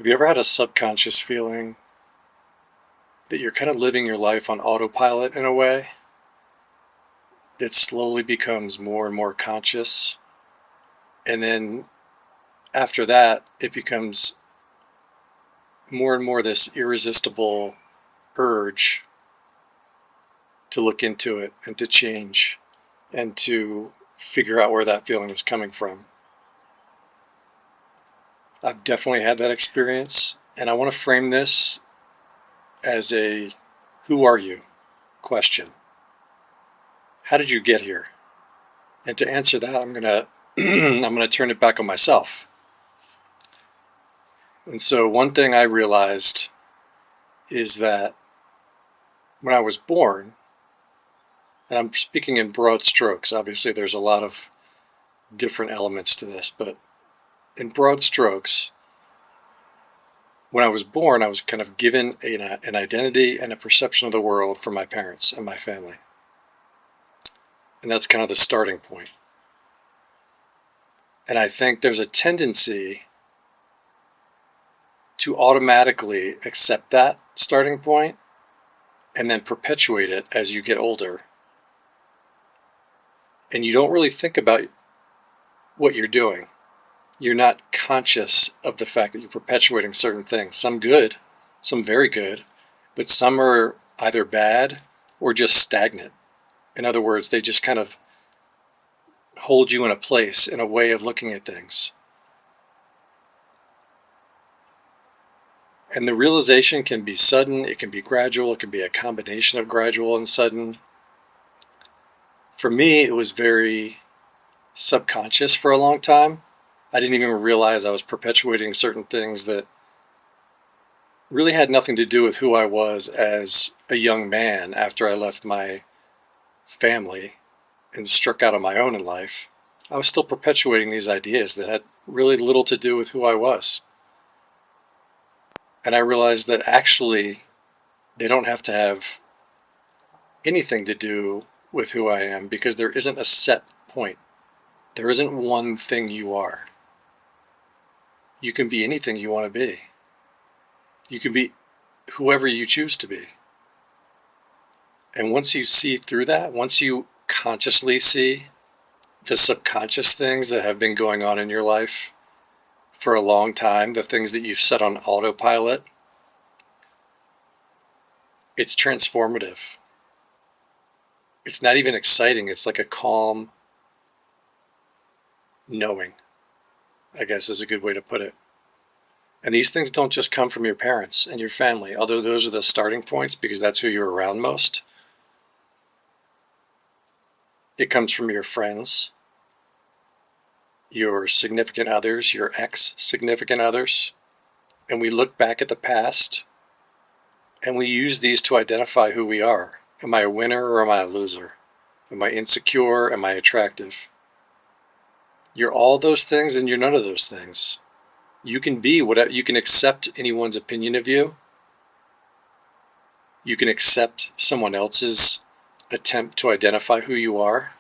Have you ever had a subconscious feeling that you're kind of living your life on autopilot in a way that slowly becomes more and more conscious? And then after that, it becomes more and more this irresistible urge to look into it and to change and to figure out where that feeling is coming from. I've definitely had that experience, and I want to frame this as a "who are you?" question. How did you get here? And to answer that, I'm gonna I'm gonna turn it back on myself. And so one thing I realized is that when I was born, and I'm speaking in broad strokes, obviously there's a lot of different elements to this, but in broad strokes, when I was born, I was kind of given an identity and a perception of the world from my parents and my family. And that's kind of the starting point. And I think there's a tendency to automatically accept that starting point and then perpetuate it as you get older. And you don't really think about what you're doing. You're not conscious of the fact that you're perpetuating certain things. Some good, some very good, but some are either bad or just stagnant. In other words, they just kind of hold you in a place, in a way of looking at things. And the realization can be sudden, it can be gradual, it can be a combination of gradual and sudden. For me, it was very subconscious for a long time. I didn't even realize I was perpetuating certain things that really had nothing to do with who I was as a young man after I left my family and struck out on my own in life. I was still perpetuating these ideas that had really little to do with who I was. And I realized that actually they don't have to have anything to do with who I am, because there isn't a set point. There isn't one thing you are. You can be anything you want to be. You can be whoever you choose to be. And once you see through that, once you consciously see the subconscious things that have been going on in your life for a long time, the things that you've set on autopilot, it's transformative. It's not even exciting. It's like a calm knowing, I guess is a good way to put it. And these things don't just come from your parents and your family, although those are the starting points because that's who you're around most. It comes from your friends, your significant others, your ex-significant others. And we look back at the past and we use these to identify who we are. Am I a winner or am I a loser? Am I insecure? Am I attractive? You're all those things and you're none of those things. You can be whatever, you can accept anyone's opinion of you. You can accept someone else's attempt to identify who you are,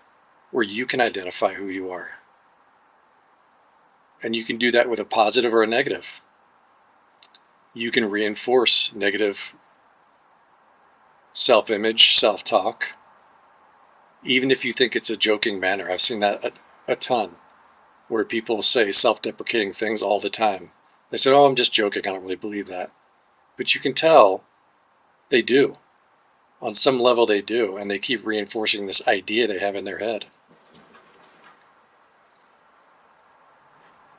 or you can identify who you are. And you can do that with a positive or a negative. You can reinforce negative self-image, self-talk, even if you think it's a joking manner. I've seen that a ton, where people say self-deprecating things all the time. They say, "Oh, I'm just joking, I don't really believe that." But you can tell they do. On some level they do, and they keep reinforcing this idea they have in their head.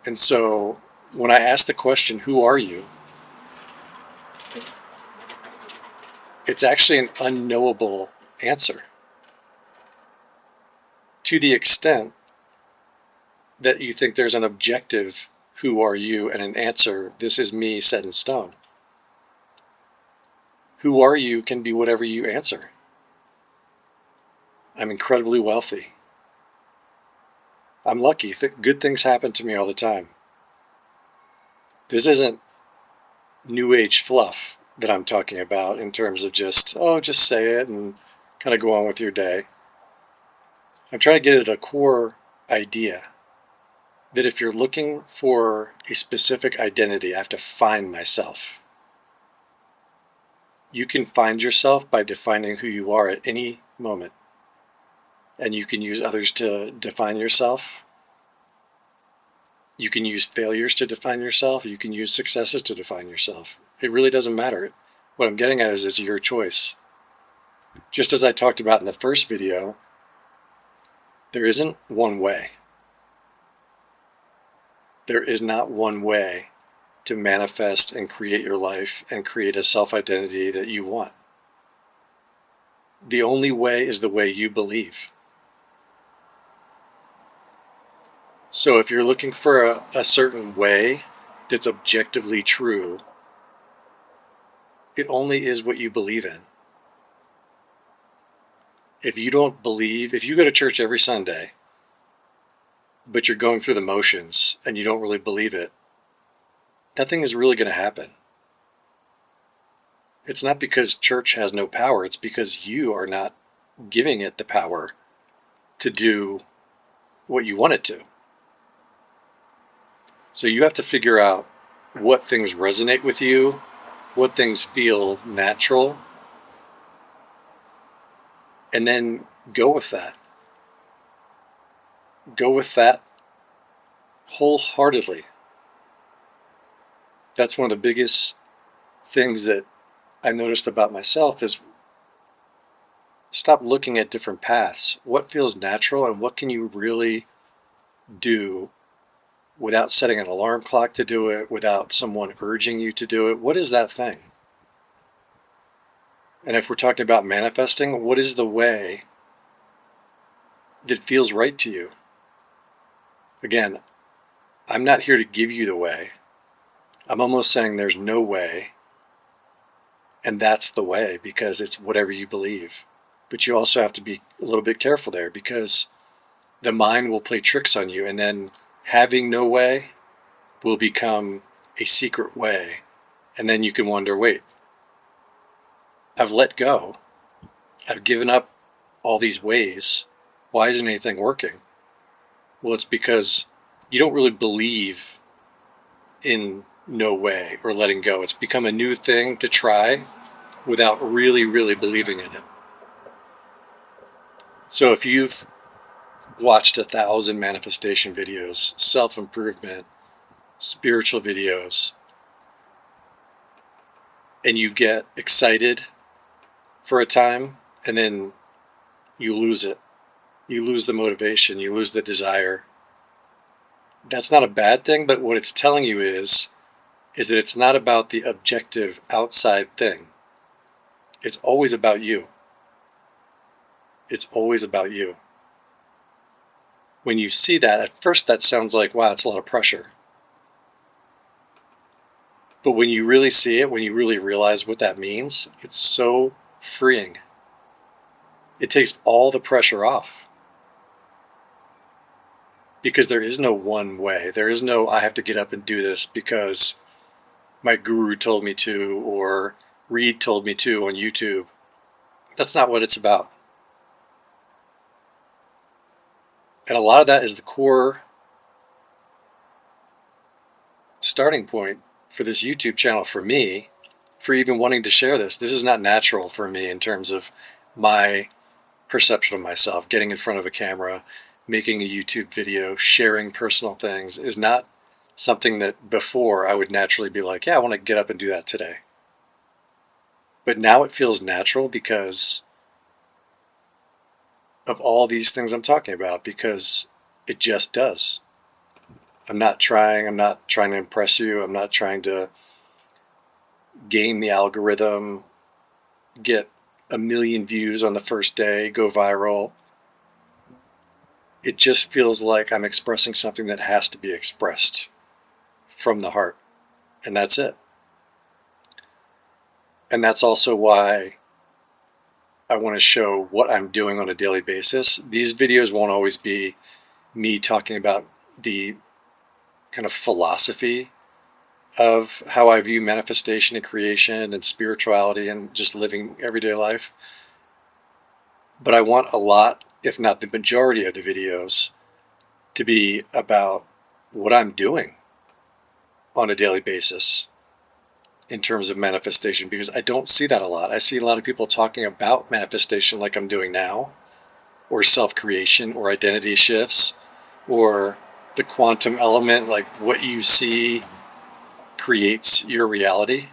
And so when I ask the question, who are you? It's actually an unknowable answer, to the extent that you think there's an objective who are you and an answer, this is me set in stone. Who are you can be whatever you answer. I'm incredibly wealthy. I'm lucky. Good things happen to me all the time. This isn't new age fluff that I'm talking about in terms of just say it and kind of go on with your day. I'm trying to get at a core idea. that if you're looking for a specific identity, I have to find myself. You can find yourself by defining who you are at any moment. And you can use others to define yourself. You can use failures to define yourself. You can use successes to define yourself. It really doesn't matter. What I'm getting at is it's your choice. Just as I talked about in the first video, there isn't one way. There is not one way to manifest and create your life and create a self-identity that you want. The only way is the way you believe. So if you're looking for a certain way that's objectively true, it only is what you believe in. If you don't believe, if you go to church every Sunday, but you're going through the motions and you don't really believe it, nothing is really going to happen. It's not because church has no power, it's because you are not giving it the power to do what you want it to. So you have to figure out what things resonate with you, what things feel natural, and then go with that. Go with that wholeheartedly. That's one of the biggest things that I noticed about myself is stop looking at different paths. What feels natural and what can you really do without setting an alarm clock to do it, without someone urging you to do it? What is that thing? And if we're talking about manifesting, what is the way that feels right to you? Again, I'm not here to give you the way. I'm almost saying there's no way, and that's the way, because it's whatever you believe. But you also have to be a little bit careful there, because the mind will play tricks on you, and then having no way will become a secret way. And then you can wonder, wait, I've let go. I've given up all these ways. Why isn't anything working? Well, it's because you don't really believe in no way or letting go. It's become a new thing to try without really, really believing in it. So if you've watched 1,000 manifestation videos, self-improvement, spiritual videos, and you get excited for a time and then you lose it. You lose the motivation, you lose the desire. That's not a bad thing, but what it's telling you is that it's not about the objective outside thing. It's always about you. It's always about you. When you see that, at first that sounds like, wow, it's a lot of pressure. But when you really see it, when you really realize what that means, it's so freeing. It takes all the pressure off. Because there is no one way. There is no, I have to get up and do this because my guru told me to, or Reed told me to on YouTube. That's not what it's about. And a lot of that is the core starting point for this YouTube channel for me, for even wanting to share this. This is not natural for me in terms of my perception of myself. Getting in front of a camera, making a YouTube video, sharing personal things is not something that before I would naturally be like, yeah, I want to get up and do that today. But now it feels natural because of all these things I'm talking about, because it just does. I'm not trying to impress you. I'm not trying to game the algorithm, get 1 million views on the first day, go viral. It just feels like I'm expressing something that has to be expressed from the heart. And that's it. And that's also why I want to show what I'm doing on a daily basis. These videos won't always be me talking about the kind of philosophy of how I view manifestation and creation and spirituality and just living everyday life. But I want a lot, if not the majority of the videos, to be about what I'm doing on a daily basis in terms of manifestation, because I don't see that a lot. I see a lot of people talking about manifestation like I'm doing now, or self-creation, or identity shifts, or the quantum element, like what you see creates your reality.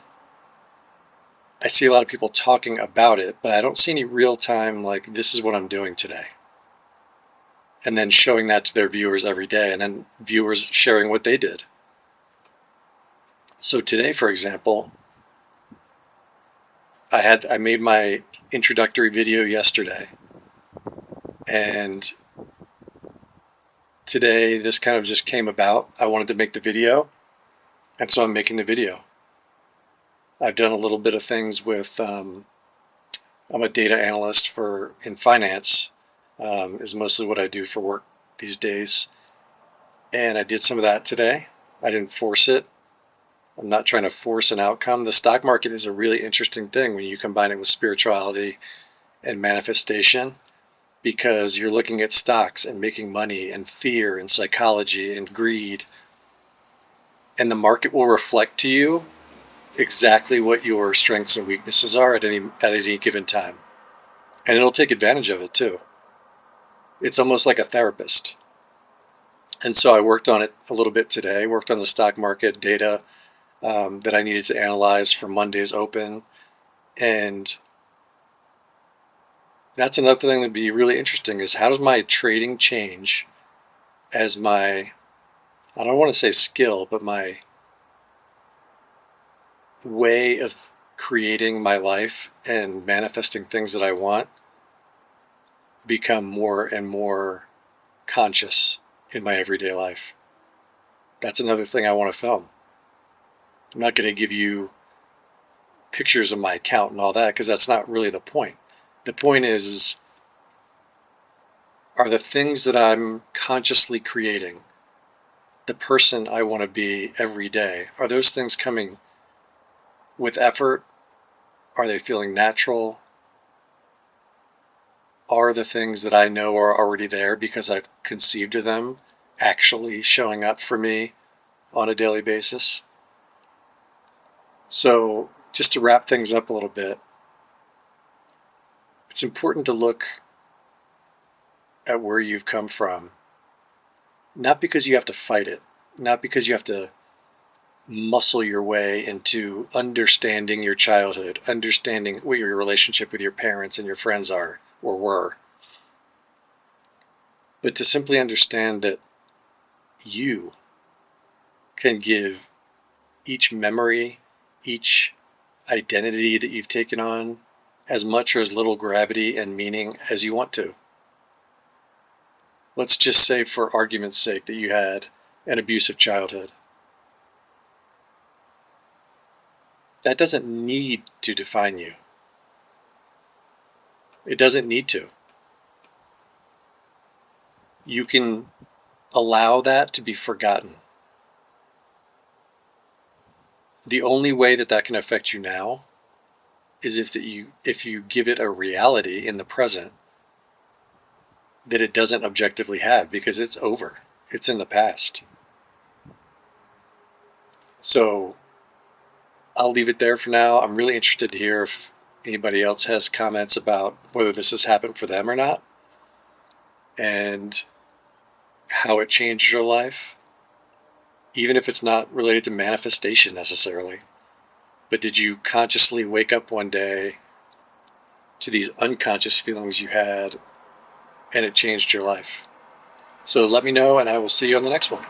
I see a lot of people talking about it, but I don't see any real time, like, this is what I'm doing today. And then showing that to their viewers every day, and then viewers sharing what they did. So today, for example, I made my introductory video yesterday, and today this kind of just came about. I wanted to make the video, and so I'm making the video. I've done a little bit of things with, I'm a data analyst in finance, is mostly what I do for work these days. And I did some of that today. I didn't force it. I'm not trying to force an outcome. The stock market is a really interesting thing when you combine it with spirituality and manifestation, because you're looking at stocks and making money and fear and psychology and greed. And the market will reflect to you exactly what your strengths and weaknesses are at any given time. And it'll take advantage of it too. It's almost like a therapist. And so I worked on it a little bit today, worked on the stock market data that I needed to analyze for Monday's open. And that's another thing that'd be really interesting, is how does my trading change as my, I don't want to say skill, but my way of creating my life and manifesting things that I want become more and more conscious in my everyday life. That's another thing I want to film. I'm not going to give you pictures of my account and all that, because that's not really the point. The point is, are the things that I'm consciously creating, the person I want to be every day, are those things coming with effort? Are they feeling natural? Are the things that I know are already there because I've conceived of them actually showing up for me on a daily basis? So just to wrap things up a little bit, it's important to look at where you've come from, not because you have to fight it, not because you have to muscle your way into understanding your childhood, understanding what your relationship with your parents and your friends are or were, but to simply understand that you can give each memory, each identity that you've taken on, as much or as little gravity and meaning as you want to. Let's just say, for argument's sake, that you had an abusive childhood. That doesn't need to define you. It doesn't need to. You can allow that to be forgotten. The only way that that can affect you now is if you give it a reality in the present that it doesn't objectively have, because it's over. It's in the past. So I'll leave it there for now. I'm really interested to hear if anybody else has comments about whether this has happened for them or not, and how it changed your life, even if it's not related to manifestation necessarily. But did you consciously wake up one day to these unconscious feelings you had, and it changed your life? So let me know, and I will see you on the next one.